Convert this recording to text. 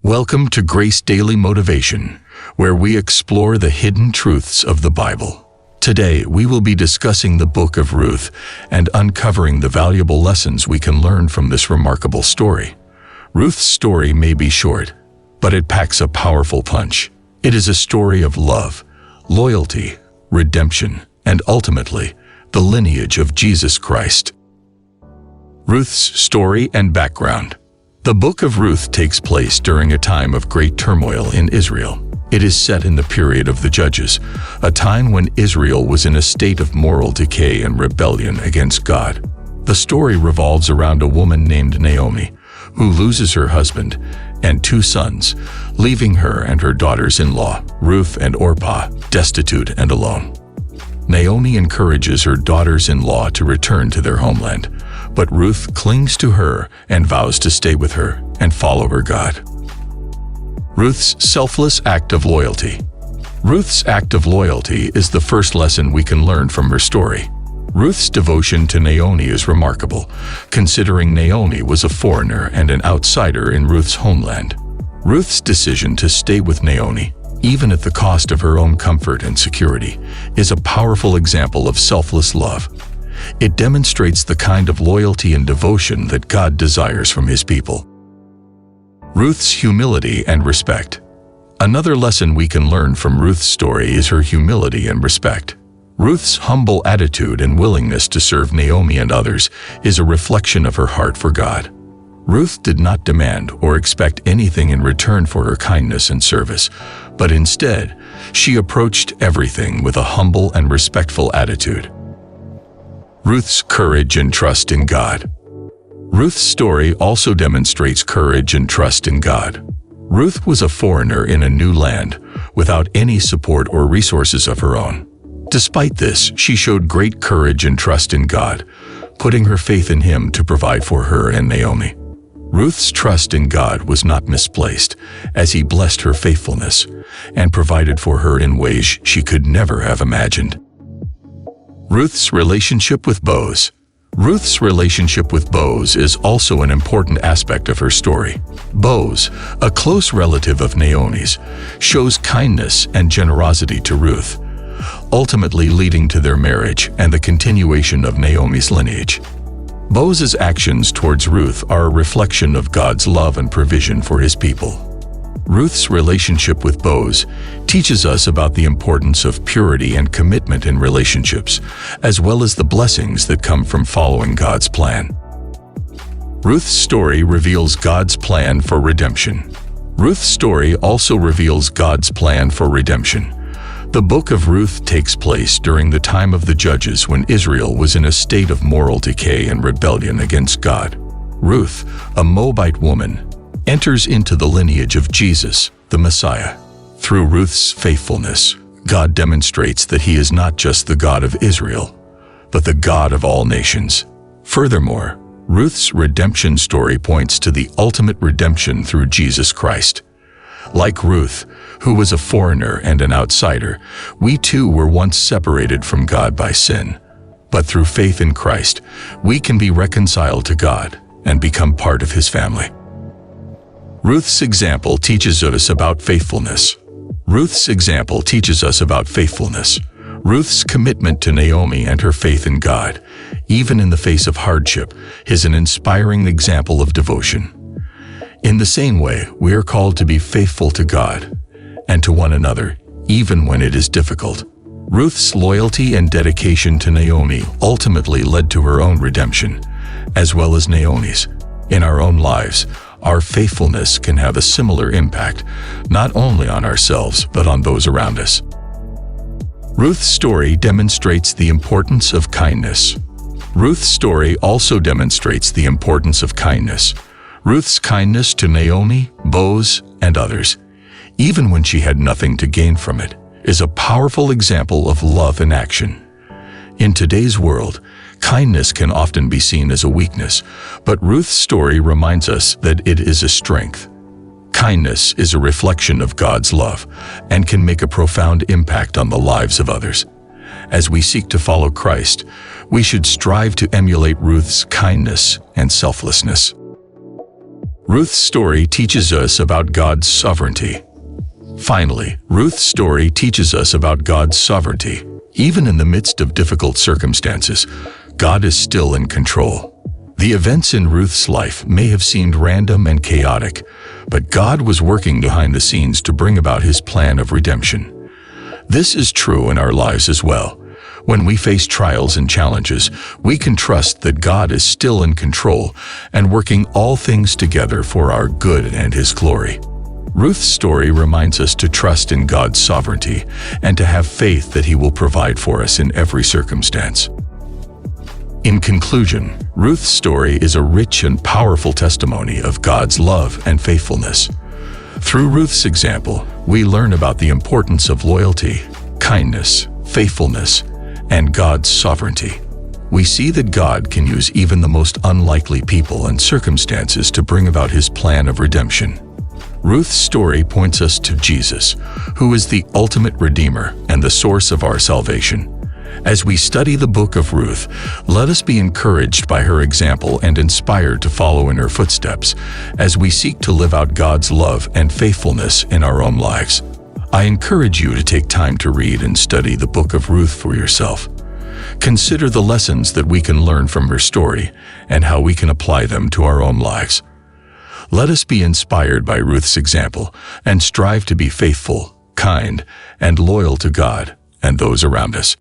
Welcome to Grace Daily Motivation, where we explore the hidden truths of the Bible. Today, we will be discussing the book of Ruth and uncovering the valuable lessons we can learn from this remarkable story. Ruth's story may be short, but it packs a powerful punch. It is a story of love, loyalty, redemption, and ultimately, the lineage of Jesus Christ. Ruth's story and background. The book of Ruth takes place during a time of great turmoil in Israel. It is set in the period of the Judges, a time when Israel was in a state of moral decay and rebellion against God. The story revolves around a woman named Naomi, who loses her husband and 2 sons, leaving her and her daughters-in-law, Ruth and Orpah, destitute and alone. Naomi encourages her daughters-in-law to return to their homeland, but Ruth clings to her and vows to stay with her and follow her God. Ruth's selfless act of loyalty. Ruth's act of loyalty is the first lesson we can learn from her story. Ruth's devotion to Naomi is remarkable, considering Naomi was a foreigner and an outsider in Ruth's homeland. Ruth's decision to stay with Naomi, even at the cost of her own comfort and security, is a powerful example of selfless love. It demonstrates the kind of loyalty and devotion that God desires from His people. Ruth's humility and respect. Another lesson we can learn from Ruth's story is her humility and respect. Ruth's humble attitude and willingness to serve Naomi and others is a reflection of her heart for God. Ruth did not demand or expect anything in return for her kindness and service, but instead, she approached everything with a humble and respectful attitude. Ruth's courage and trust in God. Ruth's story also demonstrates courage and trust in God. Ruth was a foreigner in a new land, without any support or resources of her own. Despite this, she showed great courage and trust in God, putting her faith in Him to provide for her and Naomi. Ruth's trust in God was not misplaced, as He blessed her faithfulness and provided for her in ways she could never have imagined. Ruth's relationship with Boaz. Ruth's relationship with Boaz is also an important aspect of her story. Boaz, a close relative of Naomi's, shows kindness and generosity to Ruth, ultimately leading to their marriage and the continuation of Naomi's lineage. Boaz's actions towards Ruth are a reflection of God's love and provision for His people. Ruth's relationship with Boaz teaches us about the importance of purity and commitment in relationships, as well as the blessings that come from following God's plan. Ruth's story reveals God's plan for redemption. Ruth's story also reveals God's plan for redemption. The book of Ruth takes place during the time of the Judges when Israel was in a state of moral decay and rebellion against God. Ruth, a Moabite woman, enters into the lineage of Jesus, the Messiah. Through Ruth's faithfulness, God demonstrates that He is not just the God of Israel, but the God of all nations. Furthermore, Ruth's redemption story points to the ultimate redemption through Jesus Christ. Like Ruth, who was a foreigner and an outsider, we too were once separated from God by sin. But through faith in Christ, we can be reconciled to God and become part of His family. Ruth's example teaches us about faithfulness. Ruth's example teaches us about faithfulness. Ruth's commitment to Naomi and her faith in God, even in the face of hardship, is an inspiring example of devotion. In the same way, we are called to be faithful to God and to one another, even when it is difficult. Ruth's loyalty and dedication to Naomi ultimately led to her own redemption, as well as Naomi's. In our own lives, our faithfulness can have a similar impact, not only on ourselves, but on those around us. Ruth's story demonstrates the importance of kindness. Ruth's story also demonstrates the importance of kindness. Ruth's kindness to Naomi, Boaz, and others, even when she had nothing to gain from it, is a powerful example of love in action. In today's world, kindness can often be seen as a weakness, but Ruth's story reminds us that it is a strength. Kindness is a reflection of God's love and can make a profound impact on the lives of others. As we seek to follow Christ, we should strive to emulate Ruth's kindness and selflessness. Ruth's story teaches us about God's sovereignty. Finally, Ruth's story teaches us about God's sovereignty. Even in the midst of difficult circumstances, God is still in control. The events in Ruth's life may have seemed random and chaotic, but God was working behind the scenes to bring about His plan of redemption. This is true in our lives as well. When we face trials and challenges, we can trust that God is still in control and working all things together for our good and His glory. Ruth's story reminds us to trust in God's sovereignty and to have faith that He will provide for us in every circumstance. In conclusion, Ruth's story is a rich and powerful testimony of God's love and faithfulness. Through Ruth's example, we learn about the importance of loyalty, kindness, faithfulness, and God's sovereignty. We see that God can use even the most unlikely people and circumstances to bring about His plan of redemption. Ruth's story points us to Jesus, who is the ultimate Redeemer and the source of our salvation. As we study the book of Ruth, let us be encouraged by her example and inspired to follow in her footsteps as we seek to live out God's love and faithfulness in our own lives. I encourage you to take time to read and study the book of Ruth for yourself. Consider the lessons that we can learn from her story and how we can apply them to our own lives. Let us be inspired by Ruth's example and strive to be faithful, kind, and loyal to God and those around us.